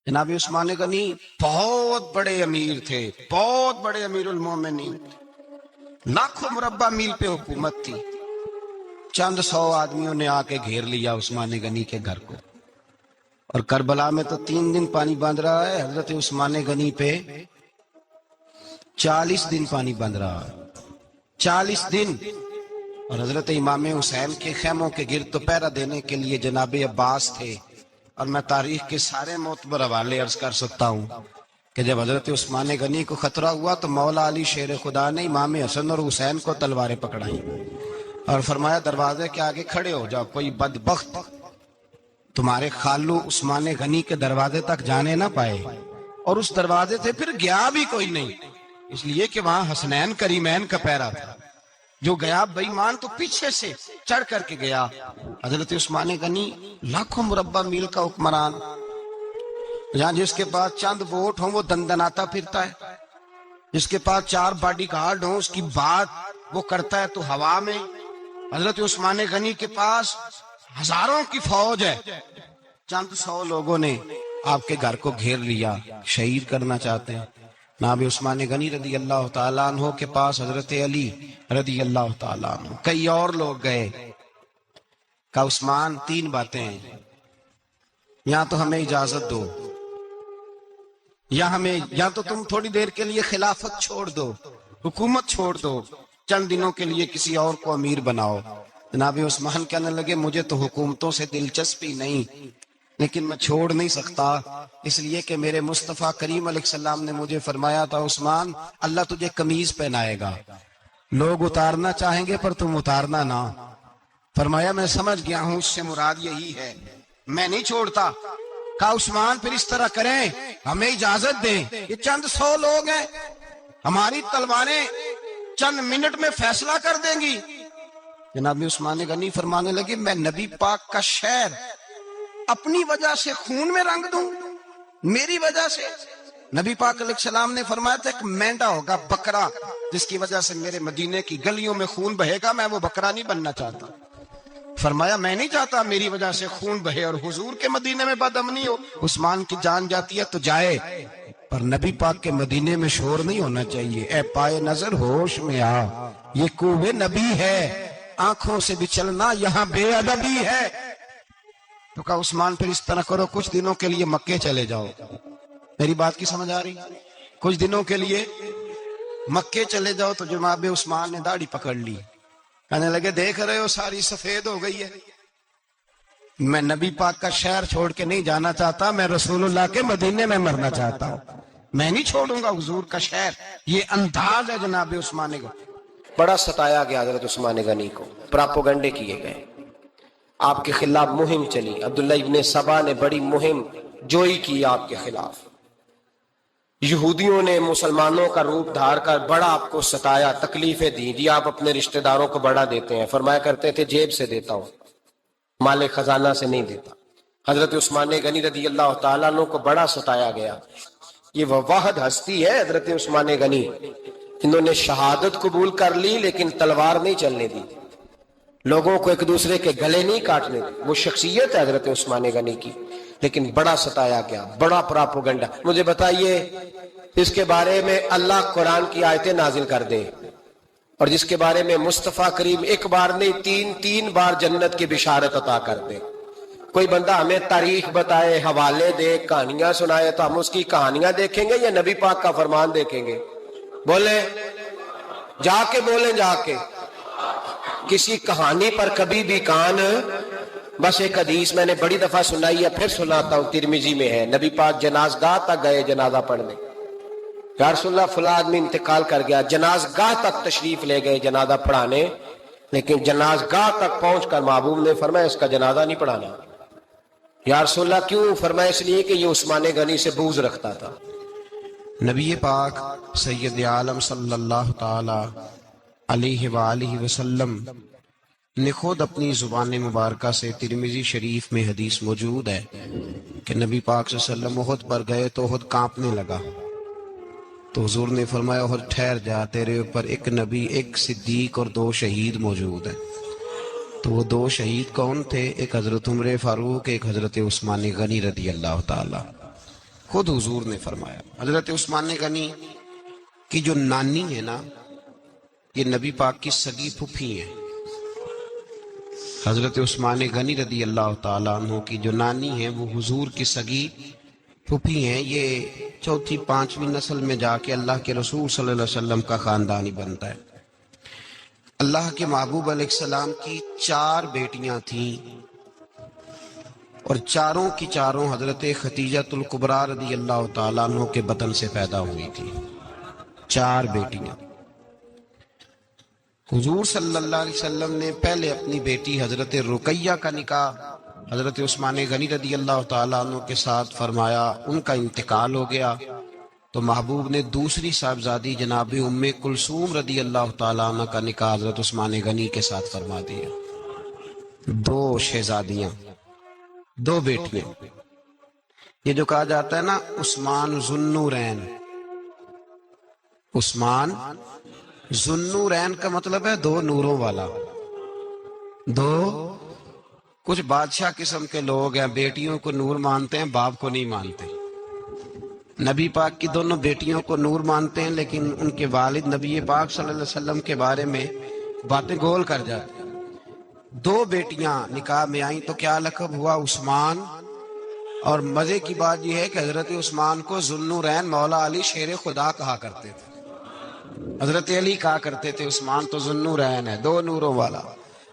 جناب عثمان غنی بہت بڑے امیر تھے، بہت بڑے امیر المومنین، لاکھوں مربع میل پہ حکومت تھی۔ چند سو آدمیوں نے آ کے گھیر لیا عثمان غنی کے گھر کو، اور کربلا میں تو 3 دن پانی بند رہا ہے، حضرت عثمان غنی پہ 40 دن پانی بند رہا ہے، 40 دن۔ اور حضرت امام حسین کے خیموں کے گرد تو پہرا دینے کے لیے جناب عباس تھے۔ اور میں تاریخ کے سارے معتبر حوالے عرض کر سکتا ہوں کہ جب حضرت عثمان غنی کو خطرہ ہوا تو مولا علی شیر خدا نے امام حسن اور حسین کو تلواریں پکڑائیں اور فرمایا دروازے کے آگے کھڑے ہو جاؤ، کوئی بدبخت تمہارے خالو عثمان غنی کے دروازے تک جانے نہ پائے۔ اور اس دروازے سے پھر گیا بھی کوئی نہیں، اس لیے کہ وہاں حسنین کریمین کا پہرا تھا۔ جو گیا بے ایمان تو پیچھے سے چڑھ کر کے گیا۔ حضرت عثمان غنی لاکھوں مربع میل کا حکمران، جہاں جس کے پاس چند ووٹ ہوں وہ دندناتا پھرتا ہے، جس کے پاس 4 باڈی گارڈ ہوں اس کی بات وہ کرتا ہے تو ہوا میں۔ حضرت عثمان غنی کے پاس ہزاروں کی فوج ہے، چند سو لوگوں نے آپ کے گھر کو گھیر لیا، شہید کرنا چاہتے ہیں۔ جناب عثمان غنی رضی اللہ تعالیٰ عنہ کے پاس حضرت علی رضی اللہ تعالیٰ عنہ، کئی اور لوگ گئے۔ کہا عثمان 3 باتیں ہیں، یا تو ہمیں اجازت دو، یا تو تم تھوڑی دیر کے لیے خلافت چھوڑ دو، حکومت چھوڑ دو، چند دنوں کے لیے کسی اور کو امیر بناؤ۔ جناب عثمان کہنے لگے مجھے تو حکومتوں سے دلچسپی نہیں، لیکن میں چھوڑ نہیں سکتا، اس لیے کہ میرے مصطفیٰ کریم علیہ السلام نے مجھے فرمایا تھا عثمان اللہ تجھے قمیض پہنائے گا، لوگ اتارنا چاہیں گے پر تم اتارنا نہ۔ فرمایا میں سمجھ گیا ہوں، اس سے مراد یہی ہے، میں نہیں چھوڑتا۔ کہا عثمان پھر اس طرح کریں، ہمیں اجازت دیں، یہ چند 100 لوگ ہیں، ہماری تلواریں چند منٹ میں فیصلہ کر دیں گی۔ جناب عثمان غنی فرمانے لگے میں نبی پاک کا شہر اپنی وجہ سے خون میں رنگ دوں، میری وجہ سے؟ نبی پاک علیہ السلام نے فرمایا تھا ایک مینڈا ہوگا، بکرا، جس کی وجہ سے میرے مدینے کی گلیوں میں خون بہے گا، میں وہ بکرا نہیں بننا چاہتا۔ فرمایا میں نہیں چاہتا میری وجہ سے خون بہے اور حضور کے مدینے میں بدامنی ہو۔ عثمان کی جان جاتی ہے تو جائے، پر نبی پاک کے مدینے میں شور نہیں ہونا چاہیے۔ اے پائے نظر ہوش میں آ، یہ کوہ نبی ہے، آنکھوں سے بھی چلنا یہاں بے ادبی ہے۔ تو کہا عثمان پھر اس طرح کرو، کچھ دنوں کے لیے مکے چلے جاؤ۔ میری بات کی سمجھ آ رہی؟ کچھ دنوں کے لیے مکے چلے جاؤ۔ تو جناب عثمان نے داڑھی پکڑ لی، کہنے لگے دیکھ رہے ہو ساری سفید ہو گئی ہے، میں نبی پاک کا شہر چھوڑ کے نہیں جانا چاہتا، میں رسول اللہ کے مدینے میں مرنا چاہتا ہوں، میں نہیں چھوڑوں گا حضور کا شہر۔ یہ انداز ہے جناب عثمان غنی۔ بڑا ستایا گیا حضرت عثمان غنی کو، پراپوگنڈے کیے گئے، آپ کے خلاف مہم چلی، عبداللہ ابن سبا نے بڑی مہم جوئی کی آپ کے خلاف، یہودیوں نے مسلمانوں کا روپ دھار کر بڑا آپ کو ستایا، تکلیفیں دی۔ جی آپ اپنے رشتہ داروں کو بڑا دیتے ہیں، فرمایا کرتے تھے جیب سے دیتا ہوں، مال خزانہ سے نہیں دیتا۔ حضرت عثمان غنی رضی اللہ تعالیٰ عنہ کو بڑا ستایا گیا۔ یہ وہ واحد ہستی ہے حضرت عثمان غنی، انہوں نے شہادت قبول کر لی لیکن تلوار نہیں چلنے دی، لوگوں کو ایک دوسرے کے گلے نہیں کاٹنے دی۔ وہ شخصیت ہے حضرت عثمان غنی کی، لیکن بڑا ستایا گیا، بڑا پراپوگنڈا۔ مجھے بتائیے اس کے بارے میں اللہ قرآن کی آیتیں نازل کر دے، اور جس کے بارے میں مصطفیٰ کریم ایک بار نہیں تین بار جنت کی بشارت عطا کر دے، کوئی بندہ ہمیں تاریخ بتائے، حوالے دے، کہانیاں سنائے، تو ہم اس کی کہانیاں دیکھیں گے یا نبی پاک کا فرمان دیکھیں گے؟ بولیں، جا کے بولیں، جا کے۔ کسی کہانی پر کبھی بھی کان، بس ایک حدیث میں نے بڑی دفعہ سنائی ہے، پھر سناتا ہوں، ترمذی میں ہے، نبی پاک جنازگاہ تک گئے جنازہ پڑھنے، یا رسول اللہ فلاں آدمی انتقال کر گیا، جنازگاہ تک تشریف لے گئے جنازہ پڑھانے، لیکن جنازگاہ تک پہنچ کر محبوب نے فرمایا اس کا جنازہ نہیں پڑھانا۔ یا رسول اللہ کیوں؟ فرمایا اس لیے کہ یہ عثمان غنی سے بغض رکھتا تھا۔ نبی پاک سید عالم صلی اللہ تعالی علیہ وآلہ وسلم نے خود اپنی زبان مبارکہ سے، ترمذی شریف میں حدیث موجود ہے کہ نبی پاک صلی اللہ علیہ وسلم احد پر گئے تو احد کانپنے لگا، تو حضور نے فرمایا احد ٹھہر جا، تیرے اوپر ایک نبی، ایک صدیق اور 2 شہید موجود ہیں۔ تو وہ 2 شہید کون تھے؟ ایک حضرت عمر فاروق، ایک حضرت عثمان غنی رضی اللہ تعالی۔ خود حضور نے فرمایا. حضرت عثمان غنی کی جو نانی ہے نا، یہ نبی پاک کی سگی پھوپھی ہیں. حضرت عثمان غنی رضی اللہ تعالیٰ عنہ کی جو نانی ہیں وہ حضور کی سگی پھوپھی ہیں. یہ چوتھی پانچویں نسل میں جا کے اللہ کے رسول صلی اللہ علیہ وسلم کا خاندانی بنتا ہے. اللہ کے محبوب علیہ السلام کی 4 بیٹیاں تھیں اور چاروں کی چاروں حضرت خدیجہ الکبریٰ رضی اللہ تعالیٰ عنہ کے بطن سے پیدا ہوئی تھی. 4 بیٹیاں. حضور صلی اللہ علیہ وسلم نے پہلے اپنی بیٹی حضرت رقیہ کا نکاح حضرت عثمان غنی رضی اللہ تعالیٰ عنہ کے ساتھ فرمایا. ان کا انتقال ہو گیا تو محبوب نے دوسری صاحبزادی جناب ام کلثوم رضی اللہ تعالیٰ عنہ کا نکاح حضرت عثمان غنی کے ساتھ فرما دیا. 2 شہزادیاں، 2 بیٹیاں. یہ جو کہا جاتا ہے نا عثمان ذو النورین، عثمان ذو النورین کا مطلب ہے 2 نوروں والا. 2 کچھ بادشاہ قسم کے لوگ ہیں، بیٹیوں کو نور مانتے ہیں، باپ کو نہیں مانتے. نبی پاک کی دونوں بیٹیوں کو نور مانتے ہیں، لیکن ان کے والد نبی پاک صلی اللہ علیہ وسلم کے بارے میں باتیں گول کر جاتے ہیں. 2 بیٹیاں نکاح میں آئیں تو کیا لقب ہوا؟ عثمان. اور مزے کی بات یہ ہے کہ حضرت عثمان کو ذو النورین مولا علی شیر خدا کہا کرتے تھے. حضرت علی کہا کرتے تھے عثمان تو ذو النورین ہے، 2 نوروں والا.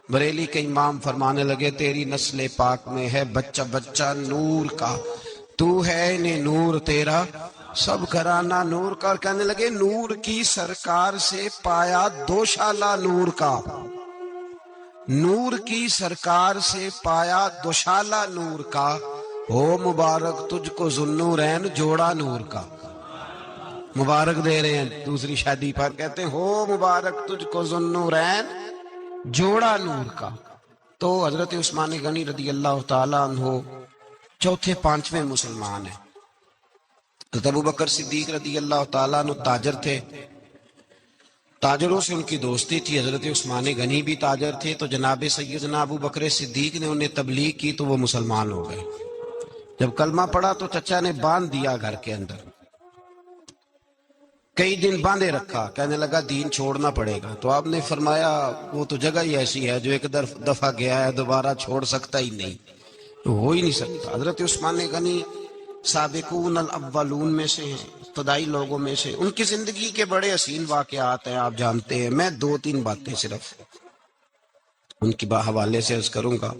بریلی کے امام فرمانے لگے تیری نسل پاک میں ہے بچہ بچہ نور کا، تو ہے نے نور تیرا سب گھرانہ نور کا. اور کہنے لگے نور کی سرکار سے پایا 2 شالہ نور کا، نور کی سرکار سے پایا 2 شالہ نور کا، ہو مبارک تجھ کو ذو النورین جوڑا نور کا. مبارک دے رہے ہیں دوسری شادی پر، کہتے ہیں ہو مبارک تجھ کو ذو النورین جوڑا نور کا. تو حضرت عثمان غنی رضی اللہ تعالیٰ عنہ 4 5ویں مسلمان ہیں. حضرت ابوبکر صدیق رضی اللہ تعالیٰ عنہ تاجر تھے، تاجروں سے ان کی دوستی تھی. حضرت عثمان غنی بھی تاجر تھے، تو جناب سیدنا ابوبکر صدیق نے انہیں تبلیغ کی تو وہ مسلمان ہو گئے. جب کلمہ پڑھا تو چچا نے باندھ دیا گھر کے اندر، کئی دن باندھے رکھا، کہنے لگا دین چھوڑنا پڑے گا. تو آپ نے فرمایا وہ تو جگہ ہی ایسی ہے جو ایک دفعہ گیا ہے دوبارہ چھوڑ سکتا ہی نہیں، ہو ہی نہیں سکتا. حضرت عثمان غنی سابقون الاولون میں سے ہیں، ابتدائی لوگوں میں سے. ان کی زندگی کے بڑے حسین واقعات ہیں، آپ جانتے ہیں. میں 2-3 باتیں صرف ان کی حوالے سے عرض کروں گا.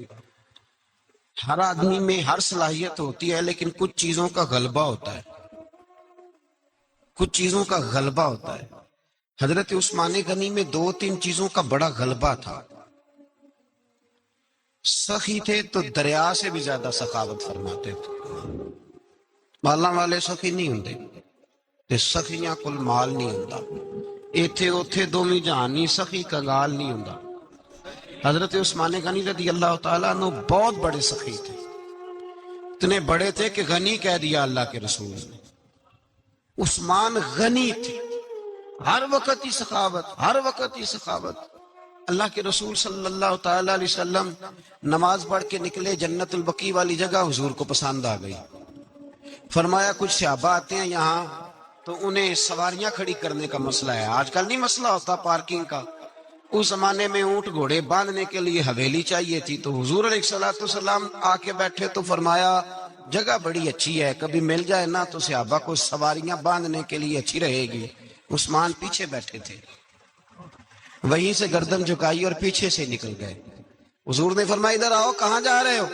ہر آدمی میں ہر صلاحیت ہوتی ہے، لیکن کچھ چیزوں کا غلبہ ہوتا ہے، کچھ چیزوں کا غلبہ ہوتا ہے. حضرت عثمان غنی میں 2-3 چیزوں کا بڑا غلبہ تھا. سخی تھے تو دریا سے بھی زیادہ سخاوت فرماتے تھے. مالاں والے سخی نہیں ہوندے تے سخیاں کل مال نہیں ہوندا. ایتھے اوتھے دوویں جہانی سخی کنگال نہیں ہوندا. حضرت عثمان غنی رضی اللہ تعالیٰ عنہ بہت بڑے سخی تھے. اتنے بڑے تھے کہ غنی کہہ دیا اللہ کے رسول نے. عثمان غنی تھے، ہر وقت ہی سخاوت، ہر وقت ہی سخاوت. اللہ کے رسول صلی اللہ تعالیٰ علیہ وسلم نماز پڑھ کے نکلے، جنت البقیع والی جگہ حضور کو پسند آ گئی. فرمایا کچھ صحابہ آتے ہیں یہاں تو انہیں سواریاں کھڑی کرنے کا مسئلہ ہے. آج کل نہیں مسئلہ ہوتا پارکنگ کا، اس زمانے میں اونٹ گھوڑے باندھنے کے لیے حویلی چاہیے تھی. تو حضور علیہ الصلوۃ والسلام آ کے بیٹھے تو فرمایا جگہ بڑی اچھی ہے، کبھی مل جائے نا تو صحابہ کو سواریاں باندھنے کے لیے اچھی رہے گی. عثمان پیچھے بیٹھے تھے، وہیں سے گردن جھکائی اور پیچھے سے نکل گئے. حضور نے فرمایا ادھر آؤ، کہاں جا رہے ہو؟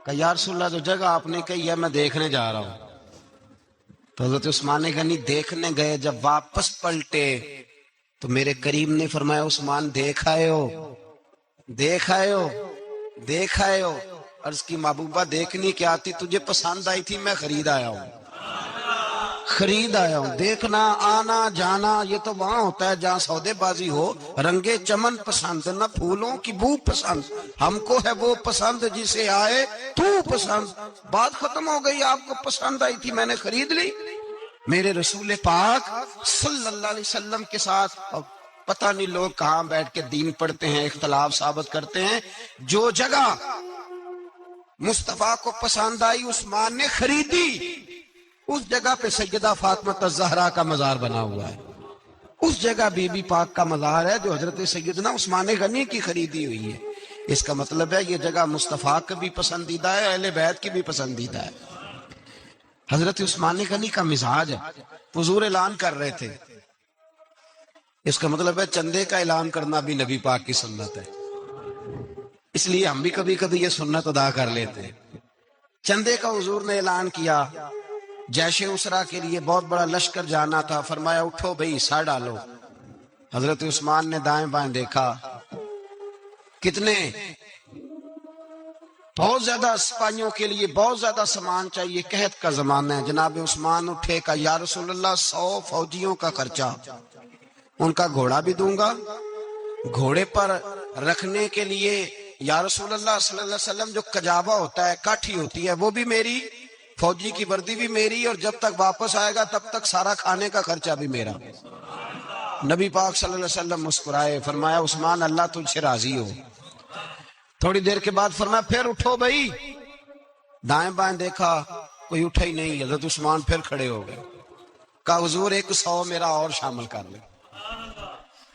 کہ یا رسول اللہ جو جگہ آپ نے کہی ہے میں دیکھنے جا رہا ہوں. تو حضرت عثمان غنی دیکھنے گئے. جب واپس پلٹے تو میرے کریم نے فرمایا عثمان دیکھ آئے ہو، دیکھ آئے ہو، دیکھ آئے ہو. عرض کی محبوبہ دیکھنی کیا تھی، تجھے پسند آئی تھی، میں خرید آیا ہوں، خرید آیا ہوں. دیکھنا آنا جانا یہ تو وہاں ہوتا ہے جہاں سودے بازی ہو. رنگے چمن پسند نہ پھولوں کی بو پسند، ہم کو ہے وہ پسند جسے آئے تو پسند. بات ختم ہو گئی، آپ کو پسند آئی تھی میں نے خرید لی. میرے رسول پاک صلی اللہ علیہ وسلم کے ساتھ پتہ نہیں لوگ کہاں بیٹھ کے دین پڑھتے ہیں، اختلاف ثابت کرتے ہیں. جو جگہ مصطفیٰ کو پسند آئی عثمان نے خریدی. اس جگہ پہ سیدہ فاطمہ الزہرا کا مزار بنا ہوا ہے، اس جگہ بی بی پاک کا مزار ہے جو حضرت سیدنا عثمان غنی کی خریدی ہوئی ہے۔ اس کا مطلب ہے یہ جگہ مصطفیٰ کا بھی پسندیدہ ہے، اہل بیت کی بھی پسندیدہ ہے۔ حضرت عثمان غنی کا مزاج ہے، حضور اعلان کر رہے تھے، اس کا مطلب ہے چندے کا اعلان کرنا بھی نبی پاک کی سنت ہے، اس لیے ہم بھی کبھی کبھی یہ سنت ادا کر لیتے ہیں۔ چندے کا حضور نے اعلان کیا، جیش اسرا کے لیے بہت بڑا لشکر جانا تھا، فرمایا اٹھو بھئی حصہ ڈالو۔ حضرت عثمان نے دائیں بائیں دیکھا، کتنے بہت زیادہ سپاہیوں کے لیے بہت زیادہ سامان چاہیے، قحط کا زمانہ ہے۔ جناب عثمان اٹھے کہا یا رسول اللہ 100 فوجیوں کا خرچہ، ان کا گھوڑا بھی دوں گا، گھوڑے پر رکھنے کے لیے یا رسول اللہ صلی اللہ علیہ وسلم جو کجاوا ہوتا ہے، کاٹھی ہوتی ہے، وہ بھی میری، فوجی کی وردی بھی میری، اور جب تک واپس آئے گا تب تک سارا کھانے کا خرچہ بھی میرا۔ نبی پاک صلی اللہ علیہ وسلم مسکرائے، فرمایا عثمان اللہ تجھ سے راضی ہو۔ تھوڑی دیر کے بعد فرمایا پھر اٹھو بھائی، دائیں بائیں دیکھا کوئی اٹھا ہی نہیں۔ حضرت عثمان پھر کھڑے ہو گئے، کہا حضور 100 میرا اور شامل کر لیں۔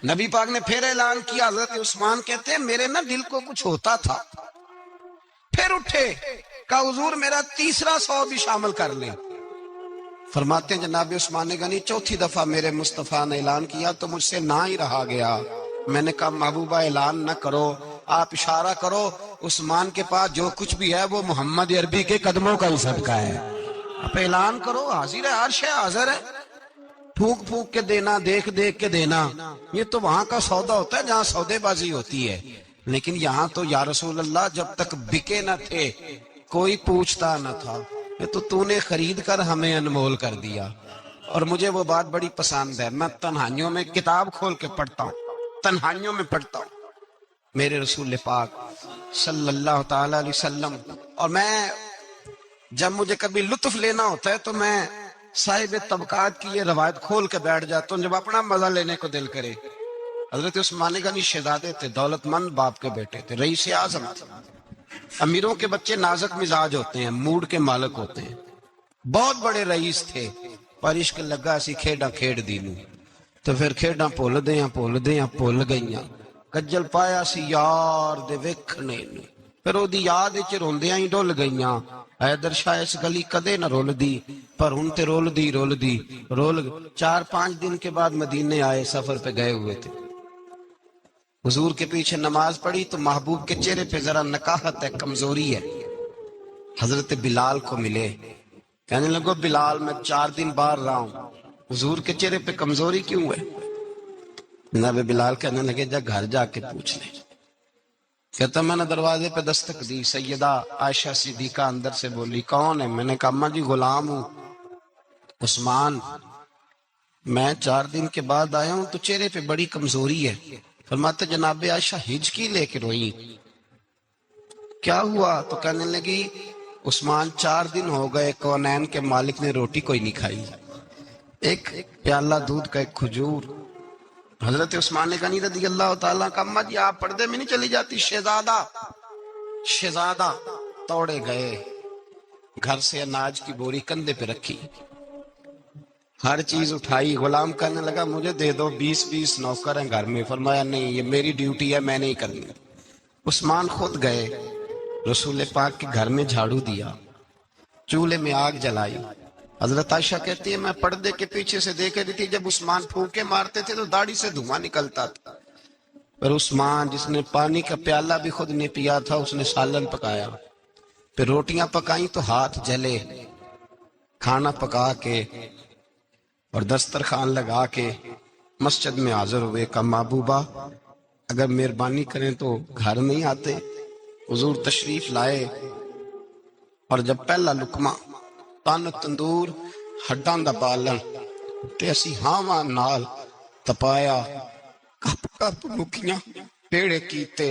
نبی پاک نے پھر اعلان کیا، حضرت عثمان کہتے ہیں میرے نا دل کو کچھ ہوتا تھا، پھر اٹھے، کہا حضور میرا تیسرا 100 بھی شامل کر لیں۔ فرماتے ہیں جناب عثمان غنی چوتھی دفعہ میرے مصطفیٰ نے اعلان کیا تو مجھ سے نہ ہی رہا گیا، میں نے کہا محبوبہ اعلان نہ کرو، آپ اشارہ کرو، عثمان کے پاس جو کچھ بھی ہے وہ محمد عربی کے قدموں کا ہی صدقہ ہے، آپ اعلان کرو، حاضر ہے، ہر شے حاضر ہے، پھونک پھونک کے دینا، دیکھ دیکھ کے دینا، یہ تو وہاں کا سودا ہوتا ہے جہاں سودے بازی ہوتی ہے، لیکن یہاں تو یا رسول اللہ جب تک بکے نہ تھے کوئی پوچھتا نہ تھا، یہ تو نے خرید کر ہمیں انمول کر دیا۔ اور مجھے وہ بات بڑی پسند ہے، میں تنہائیوں میں کتاب کھول کے پڑھتا ہوں، تنہائیوں میں پڑھتا ہوں میرے رسول پاک صلی اللہ تعالی علیہ وسلم، اور میں جب مجھے کبھی لطف لینا ہوتا ہے تو میں صاحب طبقات کی یہ روایت کھول کے بیٹھ جاتا ہوں جب اپنا مزہ لینے کو دل کرے۔ حضرت عثمان غنی شہزادے تھے، دولت مند باپ کے بیٹے تھے، رئیس اعظم تھے۔ امیروں کے بچے نازک مزاج ہوتے ہیں، موڈ کے مالک ہوتے ہیں، بہت بڑے رئیس تھے، پر عشق لگا سی کھیڈاں کھیڑ دی نوں، تو پھر کھیڈاں بھول گئیاں، کجل پایا سی یار دے ویکھنے نوں، پھر او دی یاد وچ روندیاں ہی ڈل گئیاں، حیدر شاہ اس گلی کدے نہ رول دی، پر ہن تے رول دی 4-5 دن کے بعد مدینے آئے، سفر پہ گئے ہوئے تھے، حضور کے پیچھے نماز پڑھی تو محبوب کے چہرے پہ ذرا نکاہت ہے، کمزوری ہے، حضرت بلال کو ملے، کہنے لگو بلال میں 4 دن باہر رہا ہوں، حضور کے چہرے پہ کمزوری کیوں ہے؟ جناب بلال کہنے لگے جا گھر جا کے پوچھ لے۔ کہتا میں نے دروازے پہ دستک دی، سیدہ عائشہ صدیقہ اندر سے بولی کون ہے؟ میں نے کہا اماں جی غلام ہوں عثمان، میں 4 دن کے بعد آیا ہوں تو چہرے پہ بڑی کمزوری ہے۔ فرماتے جناب عائشہ ہجکی لے کے روئی، کیا ہوا؟ تو کہنے لگی عثمان 4 دن ہو گئے کونین کے مالک نے روٹی کوئی نہیں کھائی، ایک پیالہ دودھ کا ایک کھجور۔ حضرت عثمان غنی رضی اللہ تعالیٰ کا اماں جی آپ پردے میں نہیں چلی جاتی؟ شہزادہ توڑے گئے، گھر سے اناج کی بوری کندھے پہ رکھی، ہر چیز اٹھائی، غلام کہنے لگا مجھے دے دو، 20 نوکر ہیں گھر میں۔ فرمایا نہیں یہ میری ڈیوٹی ہے، میں نہیں کرنی۔ عثمان خود گئے، رسول پاک کے گھر میں جھاڑو دیا، چولہے میں آگ جلائی۔ حضرت عائشہ کہتی ہے میں پردے کے پیچھے سے دیکھ رہی تھی، جب عثمان پھونکے مارتے تھے تو داڑھی سے دھواں نکلتا تھا، پر عثمان جس نے پانی کا پیالہ بھی خود نہیں پیا تھا اس نے سالن پکایا، پھر روٹیاں پکائیں تو ہاتھ جلے، کھانا پکا کے اور دسترخوان لگا کے مسجد میں حاضر ہوئے، کہا محبوبہ اگر مہربانی کریں تو گھر نہیں آتے؟ حضور تشریف لائے، اور جب پہلا لقمہ تن تندور ہڈاں دا بالن تے اسی ہاواں نال تپایا، کپ کپ مکیاں پیڑے کیتے،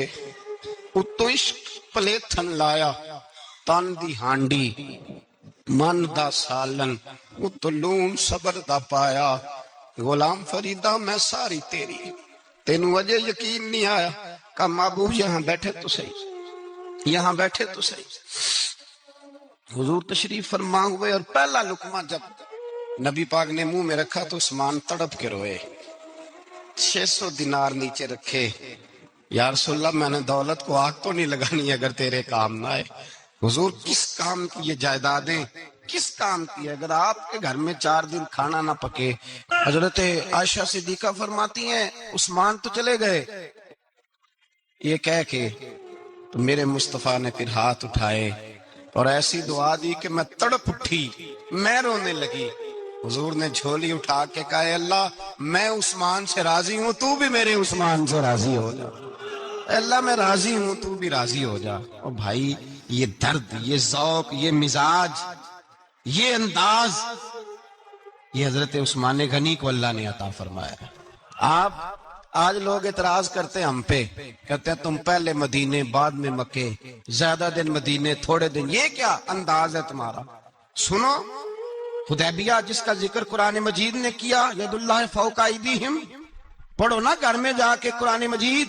اتوں عشق پلیتھن لایا، تن دی ہانڈی من دا سالن، اتوں لون صبر دا پایا، غلام فریدہ میں ساری تیری، تینوں وجہ یقین نہیں آیا؟ کہا محبوب یہاں بیٹھے تو صحیح، یہاں بیٹھے تو صحیح۔ हुजूर तशरीफ फरमा हुए और पहला लुकमा जब नबी पाक ने मुंह में रखा तो उस्मान तड़प के रोए। 600 दिनार नीचे रखे, या रसूलल्लाह मैंने दौलत को आग तो नहीं लगानी अगर तेरे काम ना आए। हुजूर किस काम की ये जायदादें, किस काम की? अगर आपके घर में 4 दिन खाना ना पके। हजरत आयशा सिद्दीका फरमाती हैं उस्मान तो चले गए, ये कह के तो मेरे मुस्तफा ने फिर हाथ उठाए और ऐसी दुआ दी कि मैं तड़प उठी, मैं रोने लगी। हुजूर ने झोली उठा के कहा अल्लाह मैं उस्मान से राजी हूं, तू भी मेरे उस्मान से राजी हो जा। अल्लाह मैं राजी हूं, तू भी राजी हो जा। और भाई ये दर्द, ये ज़ौक, ये मिजाज, ये अंदाज, ये हजरत उस्मान गनी को अल्लाह ने अता फरमाया। आप आज लोग इतराज करते हैं हम पे, कहते हैं तुम पहले मदीने बाद में मक्के, ज्यादा दिन मदीने थोड़े दिन, ये क्या अंदाज है तुम्हारा? सुनो हुदैबिया जिसका जिक्र कुरान मजीद ने किया, यदुल्लाह फौका अयदीहिम, पढ़ो ना घर में जाके कुरान मजीद।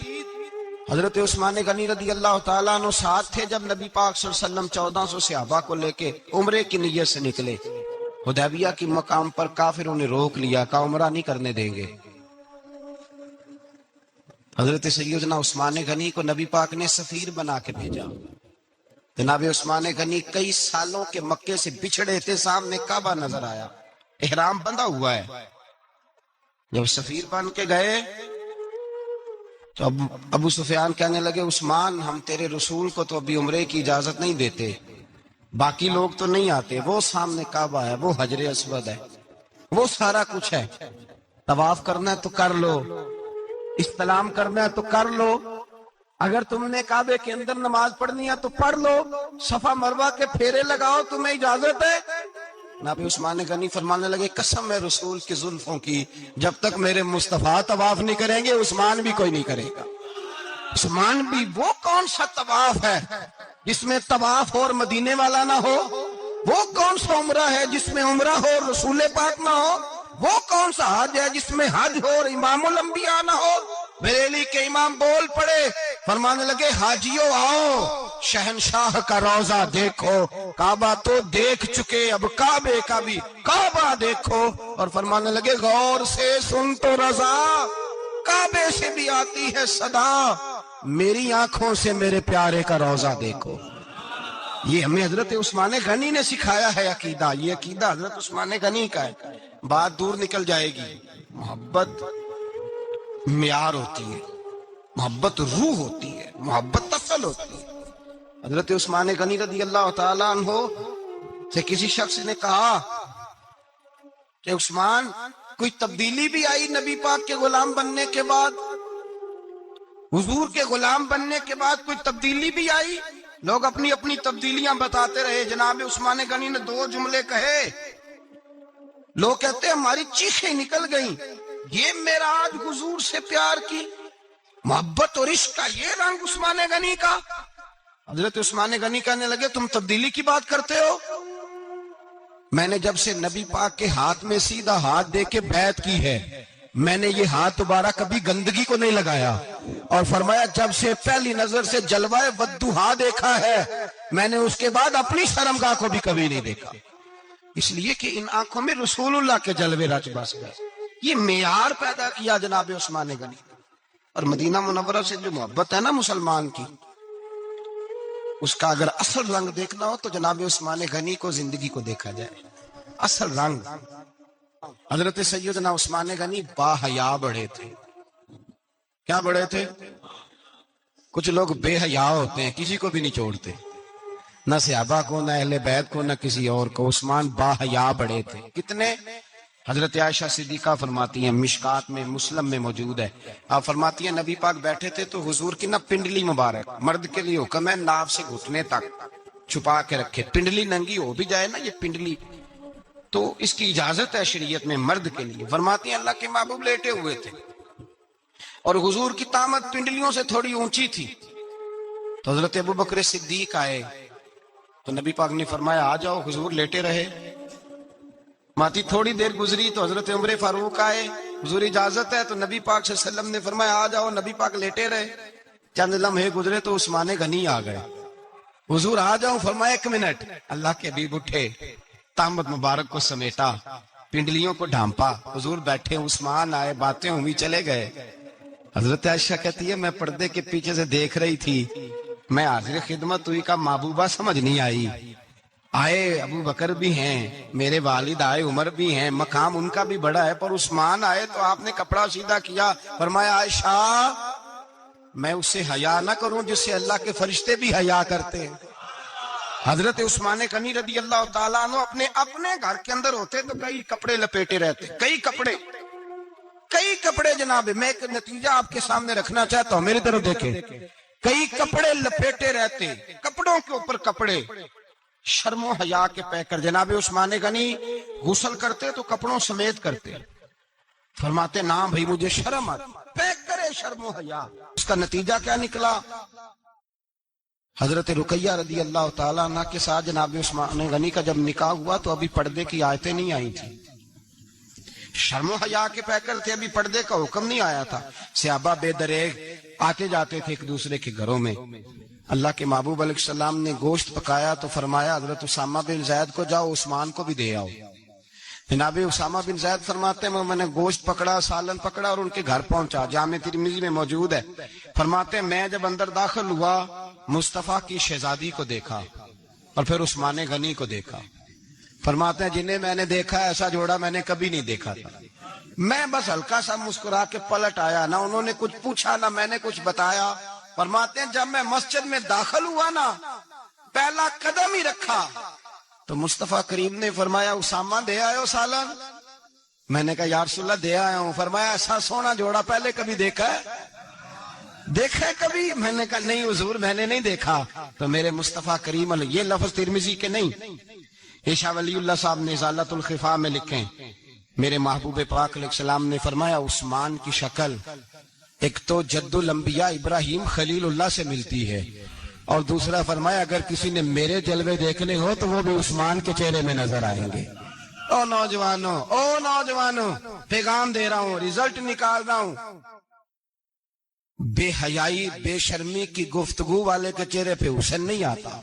हजरत उस्मान गनी रदी अल्लाह ताला अन्हु साथ थे जब नबी पाक सल्लल्लाहु अलैहि वसल्लम 1400 सहाबा को लेके उम्रे की नियत से निकले। हुदैबिया की मकाम पर काफिरों ने रोक लिया, कहा उम्रा नहीं करने देंगे। हजरत सैयदना उस्मान गनी को नबी पाक ने सफीर बना के भेजा। जनाब उस्मान गनी कई सालों के मक्के से बिछड़े थे, सामने काबा नजर आया, इहराम बंधा हुआ है। जब सफीर बन के गए तो अबू सुफियान कहने लगे उस्मान हम तेरे रसूल को तो अभी उम्रे की इजाजत नहीं देते, बाकी लोग तो नहीं आते, वो सामने काबा है, वो हजरे अस्वद है, वो सारा कुछ है, तवाफ करना है तो कर लो, इस्लाम करना है तो कर लो, अगर तुमने काबे के अंदर नमाज पढ़नी है तो पढ़ लो, सफा मरवा के फेरे लगाओ, तुम्हें इजाजत है। नबी उस्मान गनी फरमाने लगे कसम है रसूल की जुल्फों की, जब तक मेरे मुस्तफा तवाफ नहीं करेंगे उस्मान भी कोई नहीं करेगा। उस्मान भी वो कौन सा तवाफ है जिसमें तवाफ और मदीने वाला ना हो? वो कौन सा उम्रा है जिसमें उम्रा हो और रसूल पाक ना हो? वो कौन सा हज है जिसमें हज हो और इमामुल अंबिया ना हो? बरेली के इमाम बोल पड़े, फरमाने लगे हाजियों आओ शहनशाह का रोजा देखो, काबा तो देख चुके अब काबे का भी काबा देखो। और फरमाने लगे गौर से सुन तो रजा, काबे से भी आती है सदा, मेरी आंखों से मेरे प्यारे का रोजा देखो। ये हमें हजरत उस्मान गनी ने सिखाया है अकीदा, ये अकीदा हजरत उस्मान गनी का है। बात दूर निकल जाएगी। मोहब्बत मियार होती है, मोहब्बत रूह होती है, मोहब्बत असल होती है। हजरत उस्मान गनी रदी अल्लाह ताला अन्हो से किसी शख्स ने कहा कि उस्मान कोई तब्दीली भी आई नबी पाक के गुलाम बनने के बाद? हुजूर के गुलाम बनने के बाद कोई तब्दीली भी आई? लोग अपनी अपनी तब्दीलियां बताते रहे। जनाब उस्मान गनी ने 2 जुमले कहे, लोग कहते हैं हमारी चीखें निकल गईं, ये मेराज हुजूर से प्यार की मोहब्बत और इश्क का ये रंग उस्मान गनी का। हजरत उस्मान गनी कहने लगे तुम तब्दीली की बात करते हो? मैंने जब से नबी पाक के हाथ में सीधा हाथ दे के बैत की है, मैंने ये हाथ दोबारा कभी गंदगी को नहीं लगाया। और फरमाया जब से पहली नजर से जलवाए वद्दुहा देखा है, मैंने उसके बाद अपनी शर्मगाह को भी कभी नहीं देखा, इसलिए कि इन आंखों में रसूलुल्लाह के जलवे रच बस गए। ये मेयार पैदा किया जनाब उस्मान गनी। और मदीना मुनव्वरा से जो मोहब्बत है ना मुसलमान की, उसका अगर असल रंग देखना हो तो जनाब उस्मान गनी को जिंदगी को देखा जाए। असल रंग हजरत सैयदना उस्मान गनी बाहया बड़े थे। क्या बड़े थे? कुछ लोग बेहया होते हैं, किसी को भी नहीं छोड़ते, न सहाबा को, न अहले बैत को, न किसी और को। उस्मान बाहया बड़े थे। कितने? हजरत आयशा सिद्दीका फरमाती हैं, मिशकात में मुस्लिम में मौजूद है, आप फरमाती हैं नबी पाक बैठे थे तो हुजूर की ना पिंडली मुबारक, मर्द के लिए हुक्म है नाव से घुटने तक छुपा के रखे, पिंडली नंगी हो भी जाए ना ये पिंडली तो इसकी इजाजत है शरीयत में मर्द के लिए। फरमाती हैं अल्लाह के महबूब लेटे हुए थे और हुजूर की तामत पिंडलियों से थोड़ी ऊंची थी, तो हजरत अबू बकर सिद्दीक आए तो नबी पाक ने फरमाया आ जाओ, हुजूर लेटे रहे। माती थोड़ी देर गुजरी तो हजरत उमर फारूक आए, हुजूर इजाजत है, तो नबी पाक सल्लल्लाहु अलैहि वसल्लम ने फरमाया आ जाओ, नबी पाक लेटे रहे। चंद लम्हे गुजरे तो उस्मान गनी आ गए। हुजूर आ जाऊं? फरमाया 1 मिनट। अल्लाह के हबीब उठे, तामत मुबारक को समेटा, पिंडलियों को ढांपा, हुजूर बैठे, उस्मान आए, बातें हुई, चले गए। हजरत आयशा कहती है मैं पर्दे के पीछे से देख रही थी, मैं हाजिर खिदमत हुई, का महबूबा समझ नहीं आई। आए अबू बकर भी हैं, मेरे वालिद आए, उमर भी हैं, मकाम उनका भी बड़ा है, पर उस्मान आए तो आपने कपड़ा सीधा किया। फरमाया आयशा मैं उससे हया ना करूं जिससे अल्लाह के फरिश्ते भी हया करते हैं। हजरत उस्मान गनी रदी अल्लाह ताला अन्हु अपने अपने घर के अंदर होते तो कई कपड़े लपेटे रहते, कई कपड़े जनाब। मैं एक नतीजा आपके सामने रखना चाहता हूं, मेरी तरफ देखें। कई कपड़े लपेटे रहते, कपड़ों के ऊपर कपड़े, शर्मो हया के पैकर। जनाब उस्मान गनी गुस्ल करते तो कपड़ों समेत करते, फरमाते ना भाई मुझे शर्म आती, पैक करे शर्मो हया। उसका नतीजा क्या निकला? हजरत रुकैया रदी अल्लाह ताला अन्हा के साथ जनाब उस्मान गनी का जब निकाह हुआ तो अभी पर्दे की आयतें नहीं आई थी, शर्मो हया के पैकर थे, अभी पर्दे का हुक्म नहीं आया था। सहाबा बेदरेग आते जाते थे एक दूसरे के घरों में। अल्लाह के महबूब अलैहिस्सलाम ने गोश्त पकाया तो फरमाया हजरत उसामा बिन जैद को जाओ उस्मान को भी दे आओ। जनाब उसामा बिन जैद फरमाते हैं मैंने गोश्त पकड़ा, सालन पकड़ा और उनके घर पहुंचा, जामे तिरमिज़ी में मौजूद है। फरमाते हैं मैं जब अंदर दाखिल हुआ मुस्तफा की शहजादी को देखा और फिर उस्मान गनी को देखा। फरमाते हैं जिन्हें मैंने देखा ऐसा जोड़ा मैंने कभी नहीं देखा था। मैं बस हल्का सा मुस्कुरा के पलट आया, ना उन्होंने कुछ पूछा ना मैंने कुछ बताया। फरमाते हैं जब मैं मस्जिद में दाखिल हुआ ना, पहला कदम ही रखा तो मुस्तफा करीम ने फरमाया उसामा दे आयो सालन। मैंने कहा या रसूलल्लाह दे आया हूं। फरमाया ऐसा सोना जोड़ा पहले कभी देखा है? देखा है कभी? मैंने कहा नहीं हुजूर मैंने नहीं देखा। तो मेरे मुस्तफा करीम, ये लफ्ज तिरमिज़ी के नहीं, ईशा वलीउल्लाह साहब ने इज़ालतुल खिफा में लिखे, मेरे महबूब पाक अलैहिस्सलाम ने फरमाया उस्मान की शक्ल एक तो जद्दुल अंबिया इब्राहिम खलीलुल्लाह से मिलती है, और दूसरा फरमाया अगर किसी ने मेरे जलवे देखने हो तो वो भी उस्मान के चेहरे में नजर आएंगे। ओ नौजवानों पैगाम दे रहा हूं, रिजल्ट निकाल रहा हूं। बेहयाई बेशर्मी की गुफ्तगू वाले के चेहरे पे हुस्न नहीं आता,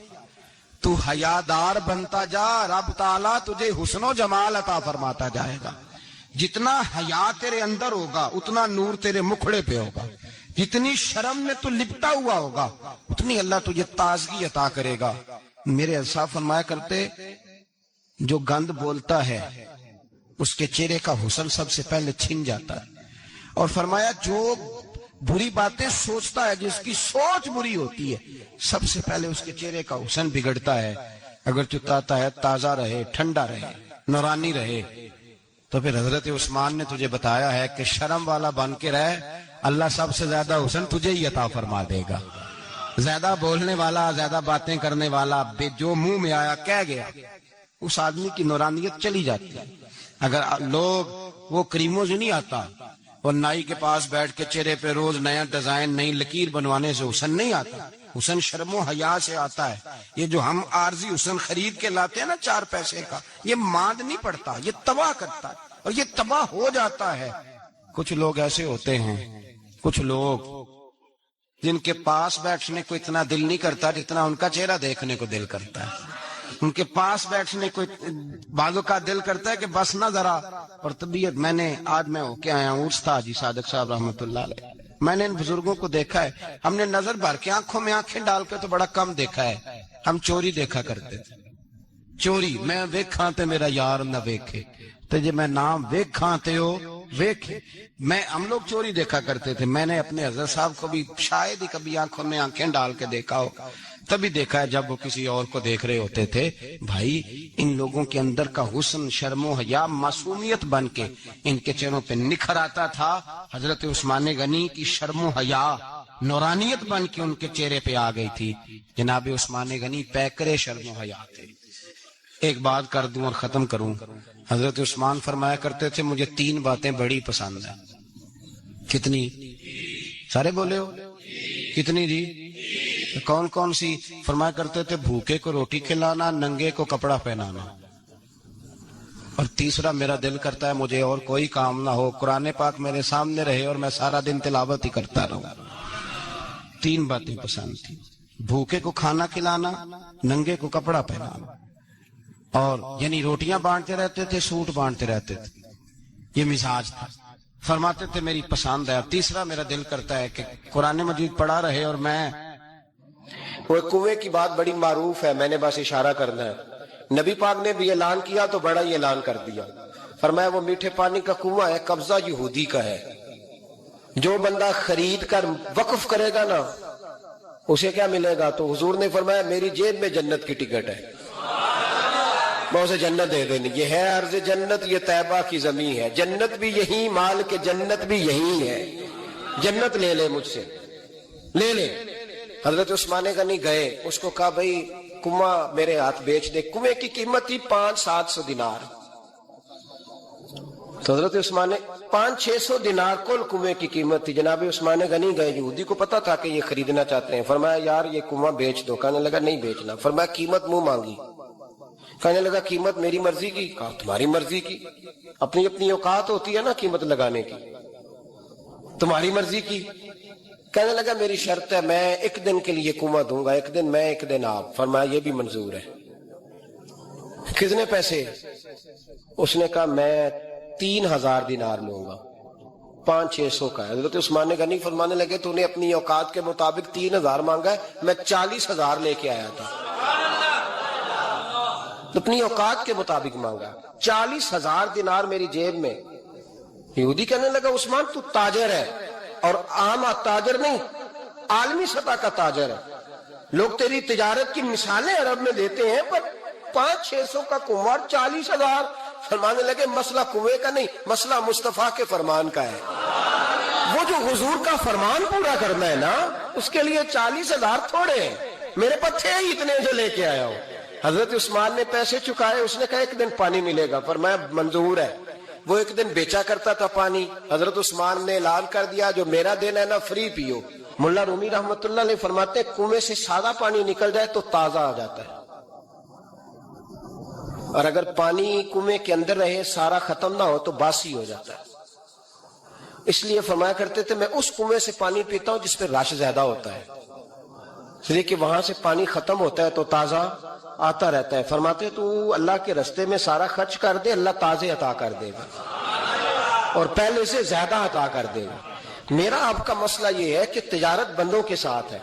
तू हयादार बनता जा, रब ताला तुझे हुस्नो जमाल अता फरमाता जाएगा। जितना हया तेरे अंदर होगा उतना नूर तेरे मुखड़े पे होगा, जितनी शर्म में तू लिपटा हुआ होगा उतनी अल्लाह तुझे ताजगी अता करेगा। मेरे अल्लाह फरमाया करते जो गंद बोलता है उसके चेहरे का हुस्न सबसे पहले छिन जाता है, और फरमाया जो बुरी बातें सोचता है जिसकी सोच बुरी होती है सबसे पहले उसके चेहरे का हुस्न बिगड़ता है। अगर तू चाहता है ताजा रहे, ठंडा रहे, नूरानी रहे, तो फिर हजरत उस्मान ने तुझे बताया है कि शर्म वाला बन के रहे, अल्लाह सबसे ज्यादा हुस्न तुझे ही अता फरमा देगा। ज्यादा बोलने वाला, ज्यादा बातें करने वाला, जो मुंह में आया कह गया, उस आदमी की नूरानियत चली जाती है। अगर लोग वो करीमों से नहीं आता, और नाई के पास बैठ के चेहरे पे रोज नया डिजाइन नई लकीर बनवाने से हुस्न नहीं आता, हुस्न शर्मो हया से आता है। ये जो हम आरजी हुस्न खरीद के लाते हैं ना 4 पैसे का, ये मांद नहीं पड़ता, ये तबाह करता है और ये तबाह हो जाता है। कुछ लोग ऐसे होते हैं, कुछ लोग जिनके पास बैठने को इतना दिल नहीं करता जितना उनका चेहरा देखने को दिल करता है। उनके पास बैठने को बालों का दिल करता है कि बस ना जरा, और तबीयत मैंने आज मैं होके आया हूँ उस्ताद जी सादिक साहब रहमतुल्लाह अलैह, मैंने इन बुजुर्गों को देखा है, हमने नजर भर के आंखों में आंखें डाल के तो बड़ा कम देखा है। हम चोरी देखा करते थे, चोरी मैं वेखा ते मेरा यार न वेखे, तो जे मैं नाम वेखा ते हो वेखे, मैं हम लोग चोरी देखा करते थे। मैंने अपने हजरत साहब को भी शायद ही कभी आंखों में आंखें डाल के देखा हो, तभी देखा है जब वो किसी और को देख रहे होते थे। भाई इन लोगों के अंदर का हुस्न शर्मो हया मासूमियत बन के इनके चेहरों पे निखर आता था। हजरत उस्मान गनी की शर्मो हया नौरानियत बन के उनके चेहरे पे आ गई थी। जनाब उस्मान गनी पैकरे शर्मो हया थे। एक बात कर दूं और खत्म करूं। हजरत उस्मान फरमाया करते थे मुझे 3 बातें बड़ी पसंद है। कितनी? सारे बोले हो कितनी जी? कौन कौन सी? फरमाया करते थे भूखे को रोटी खिलाना, नंगे को कपड़ा पहनाना, और तीसरा मेरा दिल करता है मुझे और कोई काम ना हो, कुरान पाक मेरे सामने रहे और मैं सारा दिन तिलावत ही करता रहूं। 3 बातें पसंद थी। भूखे को खाना खिलाना, नंगे को कपड़ा पहनाना, और यानी रोटियां बांटते रहते थे, सूट बांटते रहते थे। ये मिजाज था। फरमाते थे मेरी पसंद है। तीसरा मेरा दिल करता है कि कुरान मजीद पढ़ा रहे और मैं। वो कुएं की बात बड़ी मारूफ है, मैंने बस इशारा करना है। नबी पाक ने भी ऐलान किया तो बड़ा ही ऐलान कर दिया। फरमाया वो मीठे पानी का कुआं है, कब्जा यहूदी का है। जो बंदा खरीद कर वक्फ करेगा ना, उसे क्या मिलेगा? तो हुजूर ने फरमाया मेरी जेब में जन्नत की टिकट है, मैं उसे जन्नत दे देनी। ये है अर्ज जन्नत, ये तैबा की जमीन है। जन्नत भी यही, माल के जन्नत भी यही है। जन्नत ले ले मुझसे, ले ले। हजरत उस्मान गनी गए, उसको कहा भाई कुआं मेरे हाथ बेच दे। कुएं की कीमत थी 500-700 दिनार। तो हजरत उस्मान 500-600 दिनार कुल कुएं की कीमत थी। जनाब उस्मान गनी गए, यहूदी को पता था कि ये खरीदना चाहते हैं। फरमाया यार ये कुआं बेच दो। कहने लगा नहीं बेचना। फरमाया कीमत मुंह मांगी। कहने लगा कीमत मेरी मर्जी की। कहा तुम्हारी मर्जी की? अपनी अपनी औकात होती है ना कीमत लगाने की, तुम्हारी मर्जी की। कहने लगा मेरी शर्त है, मैं एक दिन के लिए कुआं दूंगा, एक दिन मैं एक दिन आप। फरमाया ये भी मंजूर है। कितने पैसे? उसने कहा मैं 3000 दिनार लूंगा। 500-600 का है। हजरत उस्मान गनी फरमाने लगे तूने अपनी औकात के मुताबिक 3000 मांगा है, मैं 40,000 लेके आया था। अपनी औकात के मुताबिक मांगा। 40,000 दिनार मेरी जेब में। यहूदी कहने लगा उस्मान तू ताजर है, और आम ताजर नहीं, आलमी सतह का ताजर है। लोग तेरी तिजारत की मिसालें अरब में देते हैं, पर 500-600 का कुंवर 40,000। फरमाने लगे मसला कुएं का नहीं, मसला मुस्तफा के फरमान का है। वो जो हुजूर का फरमान पूरा करना है ना, उसके लिए 40,000 थोड़े हैं। मेरे पास थे ही इतने जो लेके आया हूं। हजरत उस्मान ने पैसे चुकाए। उसने कहा एक दिन पानी मिलेगा। फरमाया मंजूर है। वो एक दिन बेचा करता था पानी। हजरत उस्मान ने ऐलान कर दिया जो मेरा दिन है ना फ्री पियो। मुल्ला रूमी रहमतुल्लाह अलैह फरमाते कुएं से सादा पानी निकल जाए तो ताजा आ जाता है, और अगर पानी कुएं के अंदर रहे सारा खत्म ना हो तो बासी हो जाता है। इसलिए फरमाया करते थे मैं उस कुएं से पानी पीता हूं जिस पे रश ज्यादा होता है, इसलिए कि वहां से पानी खत्म होता है तो ताजा आता रहता है। फरमाते तू अल्लाह के रास्ते में सारा खर्च कर दे, अल्लाह ताजे अता कर देगा और पहले से ज्यादा अता कर देगा। मेरा आपका मसला ये है कि तिजारत बंदों के साथ है।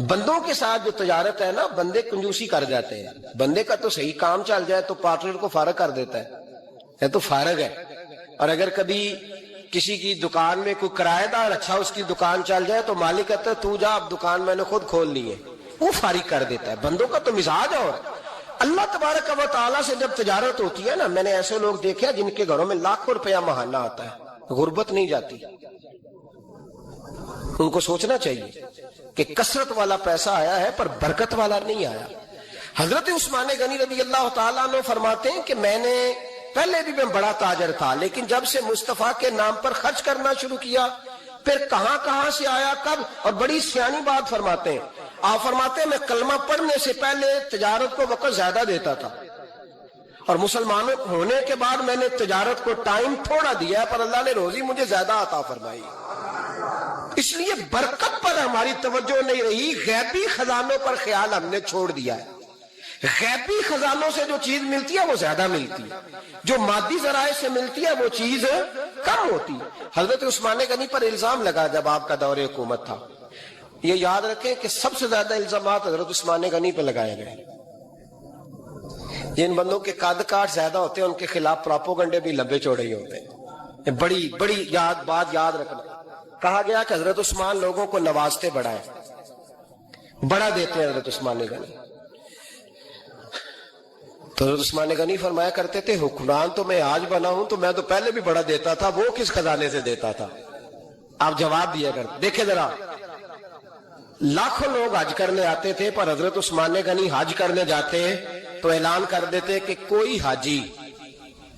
बंदों के साथ जो तिजारत है ना, बंदे कंजूसी कर जाते हैं। बंदे का तो सही काम चल जाए तो पार्टनर को फारग कर देता है तो फारग है। और अगर कभी किसी की दुकान में कोई किराएदार अच्छा उसकी दुकान चल जाए तो मालिक कहता है तू जा, अब दुकान मैंने खुद खोल ली है, वो फारिग कर देता है। बंदों का तो मिजाज है। और अल्लाह तबारक व तआला से जब तिजारत होती है ना, मैंने ऐसे लोग देखे हैं जिनके घरों में लाखों रुपया महाना आता है, गुर्बत नहीं जाती। उनको सोचना चाहिए कि कसरत वाला पैसा आया है पर बरकत वाला नहीं आया। हजरत उस्मान गनी रज़ी अल्लाह तआला अन्हु फरमाते हैं कि मैंने पहले भी मैं बड़ा ताजर था, लेकिन जब से मुस्तफा के नाम पर खर्च करना शुरू किया, फिर कहां से आया कब। और बड़ी सियानी बात फरमाते हैं, आप फरमाते हैं मैं कलमा पढ़ने से पहले तिजारत को वक्त ज्यादा देता था, और मुसलमानों होने के बाद मैंने तिजारत को टाइम थोड़ा दिया, पर अल्लाह ने रोजी मुझे ज्यादा अता फरमाई। इसलिए बरकत पर हमारी तवज्जो नहीं रही, गैबी खजानों पर ख्याल हमने छोड़ दिया है। गैबी खजानों से जो चीज मिलती है वो ज्यादा मिलती है, जो मादी जराए से मिलती है वो चीज कम होती है। हजरत उस्मान गनी पर इल्जाम लगा जब आपका दौरे हुकूमत था। ये याद रखें कि सबसे ज्यादा इल्जामात हजरत उस्मान गनी पर लगाए गए। जिन बंदों के कद काट ज्यादा होते हैं उनके खिलाफ प्रोपोगंडे भी लंबे चौड़े ही होते हैं। बड़ी बड़ी बात याद रखना। कहा गया कि हजरत उस्मान लोगों को नवाजते बड़ा है, बड़ा देते हैं हजरत उस्मान गनी। तो हजरत उस्मान गनी फरमाया करते थे हुक्मरान तो मैं आज बना हूं, तो मैं तो पहले भी बड़ा देता था, वो किस खजाने से देता था? आप जवाब दिया करते। देखे जरा, लाखों लोग हज करने आते थे, पर हजरत उस्मान गनी हज करने जाते तो ऐलान कर देते कि कोई हाजी